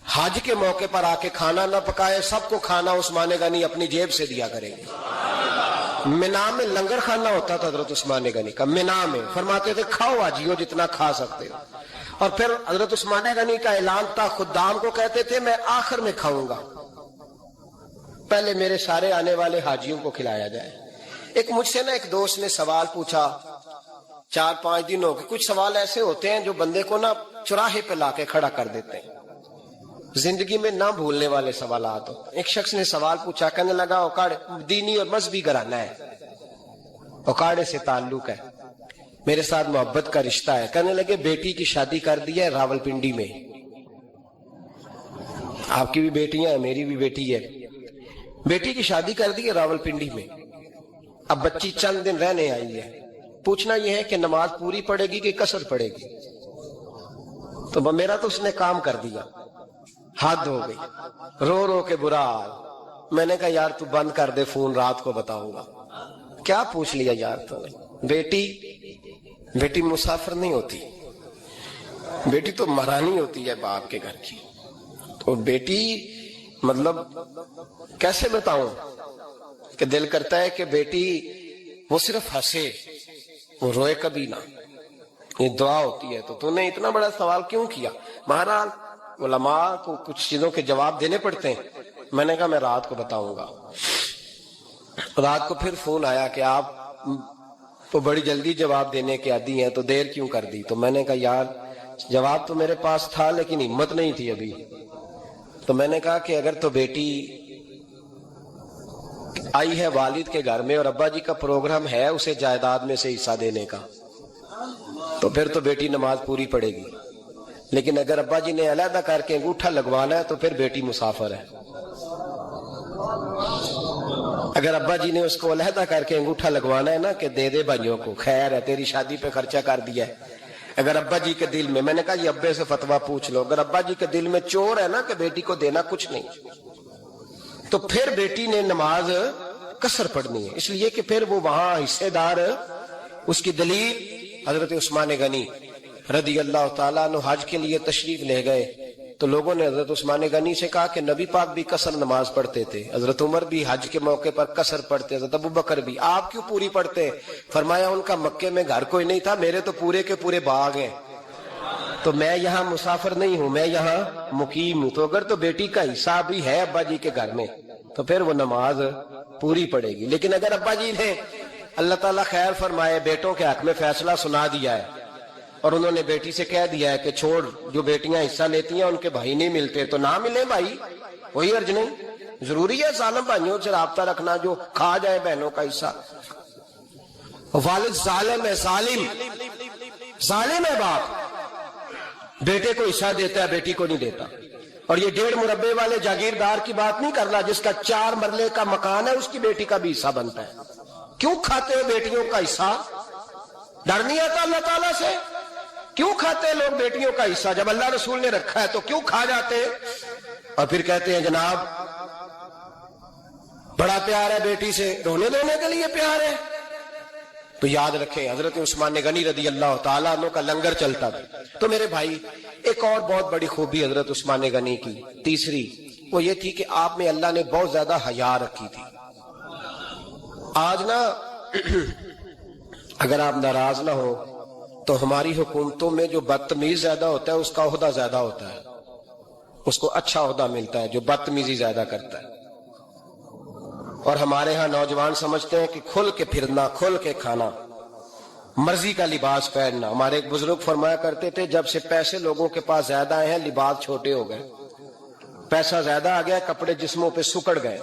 हज के मौके पर आके खाना ना पकाए, सबको खाना उस्मान गनी अपनी जेब से दिया करेंगे। मिना में लंगर खाना होता था हजरत उस्मान गनी का, मिना में। फरमाते थे खाओ हाजियो जितना खा सकते हो। और फिर हजरत उस्मान गनी का ऐलान था, खुद्दाम को कहते थे मैं आखिर में खाऊंगा, पहले मेरे सारे आने वाले हाजियों को खिलाया जाए। ایک مجھ سے نا ایک دوست نے سوال پوچھا 4-5 دن ہو گئے. کچھ سوال ایسے ہوتے ہیں جو بندے کو نا چوراہے پہ لا کے کھڑا کر دیتے ہیں, زندگی میں نہ بھولنے والے سوالات ہو. ایک شخص نے سوال پوچھا, کہنے لگا اوکاڑ دینی اور مذہبی گھرانہ ہے, اوکاڑے سے تعلق ہے, میرے ساتھ محبت کا رشتہ ہے. کہنے لگے بیٹی کی شادی کر دی ہے راول پنڈی میں. آپ کی بھی بیٹیاں ہیں, میری بھی بیٹی ہے. بیٹی کی شادی کر دی ہے راول پنڈی میں. اب بچی چند دن رہنے آئی ہے. پوچھنا یہ ہے کہ نماز پوری پڑے گی کہ قصر پڑے گی. تو میرا تو اس نے کام کر دیا, حد ہو گئی, رو رو کے برا حال. میں نے کہا یار تو بند کر دے فون, رات کو بتاؤں گا. کیا پوچھ لیا یار تو نے. بیٹی مسافر نہیں ہوتی, بیٹی تو مہرانی ہوتی ہے باپ کے گھر کی. تو بیٹی مطلب کیسے بتاؤں کہ دل کرتا ہے کہ بیٹی وہ صرف ہنسے, وہ روئے کبھی نہ. یہ دعا ہوتی ہے. تو نے اتنا بڑا سوال کیوں کیا؟ بہرحال علماء کو کچھ چیزوں کے جواب دینے پڑتے ہیں. میں نے کہا میں رات کو بتاؤں گا. رات کو پھر فون آیا کہ آپ تو بڑی جلدی جواب دینے کے عادی ہیں تو دیر کیوں کر دی. تو میں نے کہا یار جواب تو میرے پاس تھا لیکن ہمت نہیں تھی ابھی. تو میں نے کہا کہ اگر تو بیٹی آئی ہے والد کے گھر میں اور ابا جی کا پروگرام ہے اسے جائیداد میں سے حصہ دینے کا, تو پھر تو بیٹی نماز پوری پڑے گی. لیکن اگر ابا جی نے علیحدہ کر کے انگوٹھا لگوانا ہے تو پھر بیٹی مسافر ہے. اگر ابا جی نے اس کو علیحدہ کر کے انگوٹھا لگوانا ہے نا کہ دے دے بھائیوں کو, خیر ہے تیری شادی پہ خرچہ کر دیا ہے. اگر ابا جی کے دل میں نے کہا یہ ابے سے فتویٰ پوچھ لو, اگر ابا جی کے دل میں چور ہے نا کہ بیٹی کو دینا کچھ نہیں, تو پھر بیٹی نے نماز قصر پڑھنی ہے. اس لیے کہ پھر وہ وہاں حصے دار. اس کی دلیل حضرت عثمان غنی رضی اللہ تعالیٰ عنہ حج کے لیے تشریف لے گئے تو لوگوں نے حضرت عثمان غنی سے کہا کہ نبی پاک بھی قصر نماز پڑھتے تھے, حضرت عمر بھی حج کے موقع پر قصر پڑھتے, حضرت ابو بکر بھی, آپ کیوں پوری پڑھتے؟ فرمایا ان کا مکے میں گھر کوئی نہیں تھا, میرے تو پورے کے پورے باغ ہیں, تو میں یہاں مسافر نہیں ہوں, میں یہاں مقیم ہوں. تو اگر تو بیٹی کا حصہ بھی ہے ابا جی کے گھر میں تو پھر وہ نماز پوری پڑے گی. لیکن اگر ابا جی نے اللہ تعالیٰ خیر فرمائے بیٹوں کے حق میں فیصلہ سنا دیا ہے اور انہوں نے بیٹی سے کہہ دیا ہے کہ چھوڑ, جو بیٹیاں حصہ لیتی ہیں ان کے بھائی نہیں ملتے تو نہ ملے بھائی, کوئی حرج نہیں. ضروری ہے ظالم بھائیوں سے رابطہ رکھنا جو کھا جائے بہنوں کا حصہ. والد ظالم ہے, ظالم ہے باپ, بیٹے کو حصہ دیتا ہے بیٹی کو نہیں دیتا. اور یہ 1.5 مربے والے جاگیردار کی بات نہیں کر رہا, جس کا 4 مرلے کا مکان ہے اس کی بیٹی کا بھی حصہ بنتا ہے. کیوں کھاتے ہو بیٹیوں کا حصہ؟ ڈر نہیں آتا اللہ تعالیٰ سے؟ کیوں کھاتے لوگ بیٹیوں کا حصہ جب اللہ رسول نے رکھا ہے تو کیوں کھا جاتے ہیں؟ اور پھر کہتے ہیں جناب بڑا پیار ہے بیٹی سے, رونے دھونے کے لیے پیار ہے. تو یاد رکھیں حضرت عثمان غنی رضی اللہ تعالیٰ عنہ کا لنگر چلتا تھا. تو میرے بھائی ایک اور بہت بڑی خوبی حضرت عثمان غنی کی تیسری وہ یہ تھی کہ آپ میں اللہ نے بہت زیادہ حیا رکھی تھی. آج نا اگر آپ ناراض نہ ہو تو ہماری حکومتوں میں جو بدتمیز زیادہ ہوتا ہے اس کا عہدہ زیادہ ہوتا ہے, اس کو اچھا عہدہ ملتا ہے جو بدتمیزی زیادہ کرتا ہے. اور ہمارے ہاں نوجوان سمجھتے ہیں کہ کھل کے پھرنا, کھل کے کھانا, مرضی کا لباس پہننا. ہمارے ایک بزرگ فرمایا کرتے تھے جب سے پیسے لوگوں کے پاس زیادہ آئے ہیں لباس چھوٹے ہو گئے, پیسہ زیادہ آ گیا کپڑے جسموں پہ سکڑ گئے.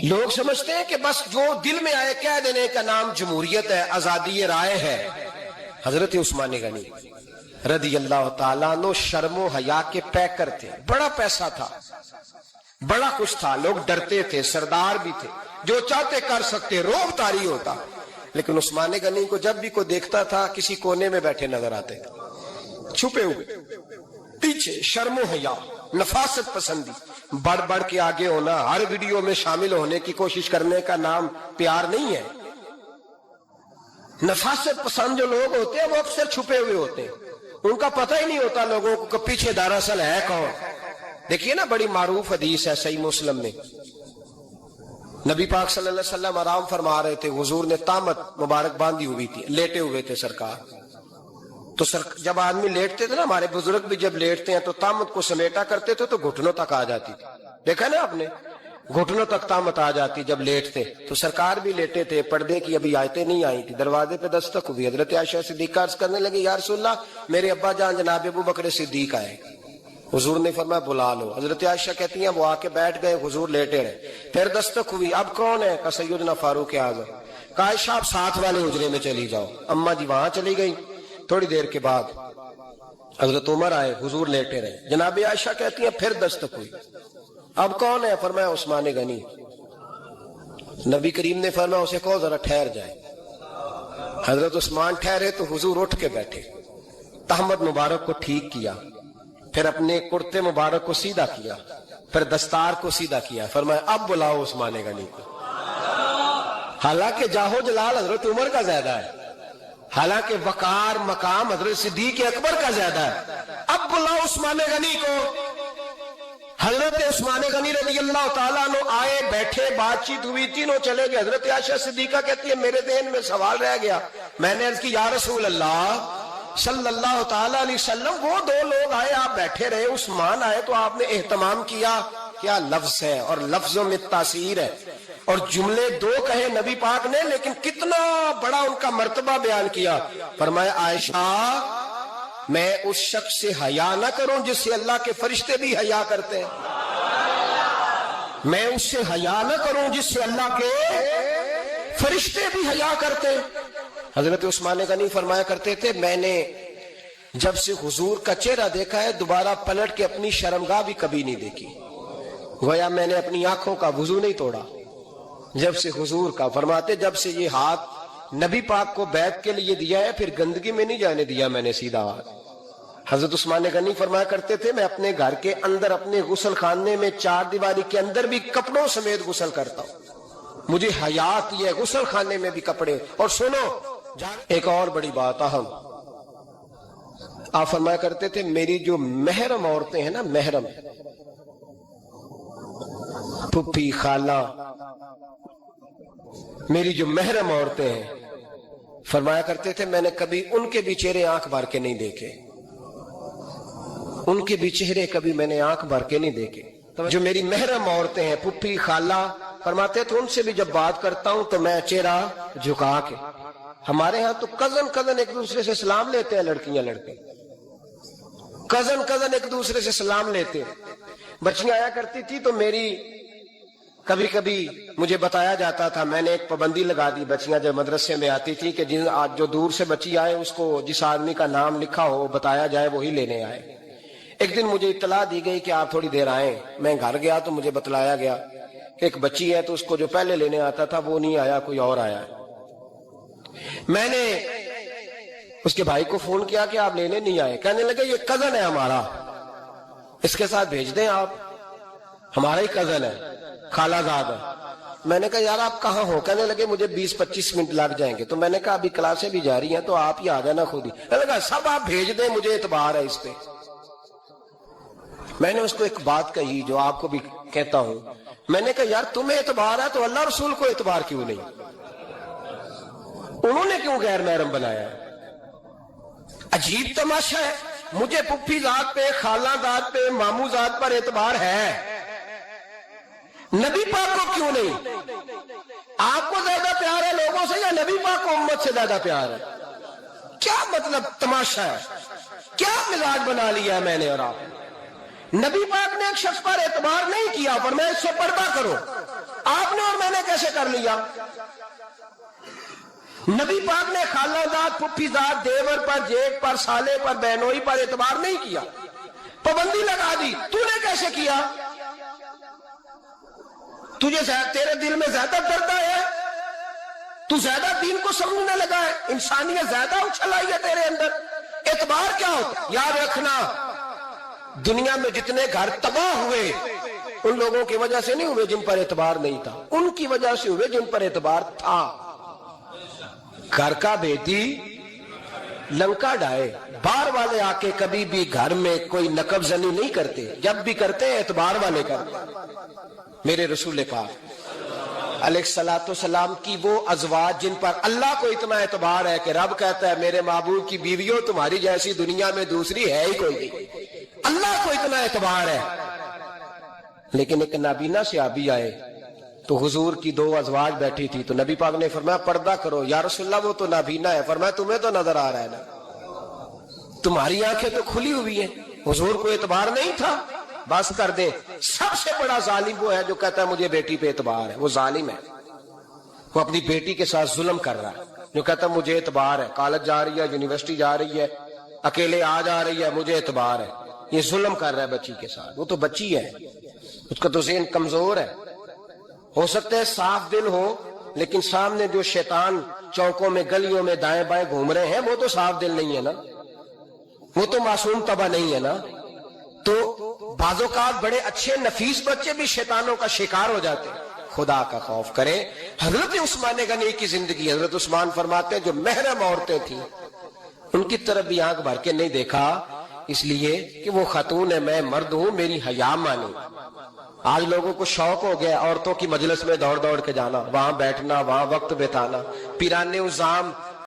لوگ سمجھتے ہیں کہ بس جو دل میں آئے کہہ دینے کا نام جمہوریت ہے, آزادی رائے ہے. حضرت عثمان غنی رضی اللہ تعالیٰ عنہ شرم و حیا کے پیکر تھے, بڑا پیسہ تھا, بڑا کچھ تھا, لوگ ڈرتے تھے, سردار بھی تھے, جو چاہتے کر سکتے, روب طاری ہوتا. لیکن عثمان غنی کو جب بھی کوئی دیکھتا تھا کسی کونے میں بیٹھے نظر آتے, چھپے ہوئے, پیچھے, شرم و حیا, نفاست پسندی, بڑھ بڑھ کے آگے ہونا, ہر ویڈیو میں شامل ہونے کی کوشش کرنے کا نام پیار نہیں ہے. نفاست پسند جو لوگ ہوتے ہیں وہ اکثر چھپے ہوئے ہوتے ہیں, ان کا پتہ ہی نہیں ہوتا لوگوں کو کہ پیچھے دراصل ہے کون. دیکھیے نا بڑی معروف حدیث ہے صحیح مسلم میں, نبی پاک صلی اللہ علیہ وسلم آرام فرما رہے تھے, حضور نے تامت مبارک باندھی ہوئی تھی, لیٹے ہوئے تھے سرکار. تو جب آدمی لیٹتے تھے نا, ہمارے بزرگ بھی جب لیٹتے ہیں تو تامت کو سمیٹا کرتے تھے تو گھٹنوں تک آ جاتی تھی, دیکھا نا آپ نے. घुटनों तक तामत आ जाती जब लेटते। तो सरकार भी लेटे थे, पर्दे की अभी आयतें नहीं आई थी, दरवाजे पे दस्तक हुई। हजरत आयशा सिद्दीका अर्ज करने लगी, या रसूलल्लाह मेरे अब्बा जान जनाब अबू बकर सिद्दीक आए। हुजूर ने फरमाया बुला लो। हजरत आयशा कहती हैं वो आके बैठ गए, हुजूर लेटे रहे। फिर दस्तक हुई, अब कौन है? का सैयदना फारूक आज़म। का आयशा आप साथ वाले हुजरे में चली जाओ। अम्मा जी वहां चली गई। थोड़ी देर के बाद हजरत उमर आए, हुजूर लेटे रहे। जनाब आयशा कहती हैं फिर दस्तक हुई, अब कौन है? फरमाया उस्मान गनी। नबी करीम ने फरमाया उसे कहो जरा ठहर जाए। हजरत उस्मान ठहरे तो हुजूर उठ के बैठे, तहमद मुबारक को ठीक किया, फिर अपने कुर्ते मुबारक को सीधा किया, फिर दस्तार को सीधा किया। फरमाया अब बुलाओ उस्मान गनी को। हालांकि जाहो जलाल हजरत उमर का ज्यादा है, हालांकि वकार मकाम हजरत सिद्दीक अकबर का ज्यादा है। अब बुलाओ उस्मान गनी को। हजरत उस्मान गनी रज़ी अल्लाह ताला अन्हु आए, बैठे, बातचीत हुई, तीनों चले गए। हजरत आयशा सिद्दीका कहती है मेरे ज़हन में सवाल रह गया। मैंने अर्ज की, या रसूल अल्लाह सल्लल्लाहु ताला अलैहि वसल्लम, वो दो लोग आए, आप बैठे रहे, उस्मान आए तो आपने एहतमाम किया। क्या लफ्ज है, और लफ्जों में तासीर है, और जुमले दो कहे नबी पाक ने, लेकिन कितना बड़ा उनका मर्तबा बयान किया। फरमाया आयशा मैं उस शख्स से हया ना करूं जिससे अल्लाह के फरिश्ते भी हया करते हैं, मैं उससे हया ना करूं जिससे अल्लाह के फरिश्ते भी हया करते हैं। हजरत उस्मान गनी फरमाया करते थे मैंने जब से हुजूर का चेहरा देखा है दोबारा पलट के अपनी शर्मगाह भी कभी नहीं देखी। गोया मैंने अपनी आंखों का वुजू नहीं तोड़ा जब से हुजूर का। फरमाते जब से ये हाथ नबी पाक को बैत के लिए दिया है फिर गंदगी में नहीं जाने दिया मैंने सीधा हाथ। हजरत उस्मान गनी फरमाया करते थे मैं अपने घर के अंदर अपने गुसल खाने में चार दीवारी के अंदर भी कपड़ों समेत गुसल करता हूं, मुझे हयात ये गुसल खाने में भी कपड़े। और सुनो एक और बड़ी बात अहम, आप फरमाया करते थे मेरी जो महरम औरतें हैं ना, महरम फुप्पी खाला, मेरी जो महरम औरतें हैं, फरमाया करते थे मैंने कभी उनके भी चेहरे आंख भर के नहीं देखे, उनके भी चेहरे कभी मैंने आंख भर के नहीं देखे। तो जो मेरी महरम औरतें हैं पुप्पी खाला, फरमाते थे उनसे भी जब बात करता हूं तो मैं चेहरा झुका के। हमारे यहाँ तो कजन कजन एक दूसरे से सलाम लेते हैं, लड़कियां लड़के कजन कजन एक दूसरे से सलाम लेते हैं। बच्चियां आया करती थी तो मेरी कभी कभी मुझे बताया जाता था, मैंने एक पाबंदी लगा दी, बच्चियां जब मदरसे में आती थी कि जिन आज जो दूर से बच्ची आए उसको जिस आदमी का नाम लिखा हो बताया जाए वही लेने आए। एक दिन मुझे इत्तला दी गई कि आप थोड़ी देर आए, मैं घर गया तो मुझे बतलाया गया कि एक बच्ची है तो उसको जो पहले लेने आता था वो नहीं आया, कोई और आया। मैंने उसके भाई को फोन किया कि आप लेने नहीं आए, कहने लगे ये कजन है हमारा, इसके साथ भेज दें आप, हमारा ही कजन है, खालाजाद है। मैंने कहा यार आप कहाँ हो? कहने लगे मुझे 20-25 मिनट लग जाएंगे। तो मैंने कहा अभी क्लासें भी जा रही हैं तो आप ही आ जाना खुद ही। कहने लगा सब आप भेज दें, मुझे एतबार है इस पे। मैंने उसको एक बात कही जो आपको भी कहता हूं, मैंने कहा यार तुम्हें एतबार है तो अल्लाह रसूल को एतबार क्यों नहीं? उन्होंने क्यों गैर महरम बनाया? अजीब तमाशा है। मुझे पुप्पी जात पे, खाला जात पे, मामू जात पर एतबार है, नबी पाक को क्यों नहीं? आपको ज्यादा प्यार है लोगों से या नबी पाक को उम्मत से ज्यादा प्यार है? क्या मतलब तमाशा है? क्या मिजाज बना लिया है मैंने और आप? नबी पाक ने एक शख्स पर एतबार नहीं किया, पर मैं इससे पर्दा करो, आपने और मैंने कैसे कर लिया? नबी पाक ने खालाजात, पुप्पीजात, देवर पर, जेठ पर, साले पर, बहनोई पर एतबार नहीं किया, पाबंदी लगा दी। तूने कैसे किया? तुझे तेरे दिल में ज्यादा दर्द है, तू ज्यादा दीन को समझने लगा है, इंसानियत ज्यादा उछल आई है तेरे अंदर। एतबार क्या होता? याद रखना दुनिया में जितने घर तबाह हुए उन लोगों की वजह से नहीं हुए जिन पर एतबार नहीं था, उनकी वजह से हुए जिन पर एतबार था। घर का बेटी लंका डाए, बाहर वाले आके कभी भी घर में कोई नकबजनी नहीं करते, जब भी करते हैं एतबार वाले करते। मेरे रसूल पाक अलैहिस्सलातु सलाम की वो अज़वाज जिन पर अल्लाह को इतना एतबार है कि रब कहता है मेरे महबूब की बीवियों तुम्हारी जैसी दुनिया में दूसरी है ही कोई नहीं। अल्लाह को इतना एतबार है لیکن ایک نابینا سے آبی آئے تو حضور کی 2 ازواج بیٹھی تھی، تو نبی پاک نے فرمایا پردہ کرو۔ یا رسول اللہ وہ تو نابینا ہے۔ فرمایا تمہیں تو نظر آ رہا ہے نا، تمہاری آنکھیں تو کھلی ہوئی ہیں۔ حضور کو اعتبار نہیں تھا، بس کر دے۔ سب سے بڑا ظالم وہ ہے جو کہتا ہے مجھے بیٹی پہ اعتبار ہے، وہ ظالم ہے، وہ اپنی بیٹی کے ساتھ ظلم کر رہا ہے۔ جو کہتا ہے مجھے اعتبار ہے، کالج جا رہی ہے، یونیورسٹی جا رہی ہے، اکیلے آ جا رہی ہے، مجھے اعتبار ہے، یہ ظلم کر رہا ہے بچی کے ساتھ۔ وہ تو بچی ہے، اس کا تو ذہن کمزور ہے۔ ہو سکتا ہے صاف دل ہو، لیکن سامنے جو شیطان چوکوں میں گلیوں میں دائیں بائیں گھوم رہے ہیں وہ تو صاف دل نہیں ہے نا، وہ تو معصوم طبع نہیں ہے نا۔ تو بعض اوقات بڑے اچھے نفیس بچے بھی شیطانوں کا شکار ہو جاتے ہیں۔ خدا کا خوف کریں۔ حضرت عثمان غنی کی زندگی، حضرت عثمان فرماتے ہیں جو محرم عورتیں تھیں ان کی طرف بھی آنکھ بھر کے نہیں دیکھا، اس لیے کہ وہ خاتون ہے، میں مرد ہوں، میری حیا مانی۔ آج لوگوں کو شوق ہو گیا عورتوں کی مجلس میں دوڑ دوڑ کے جانا، وہاں بیٹھنا، وہاں وقت بتانا، پیرانے الزام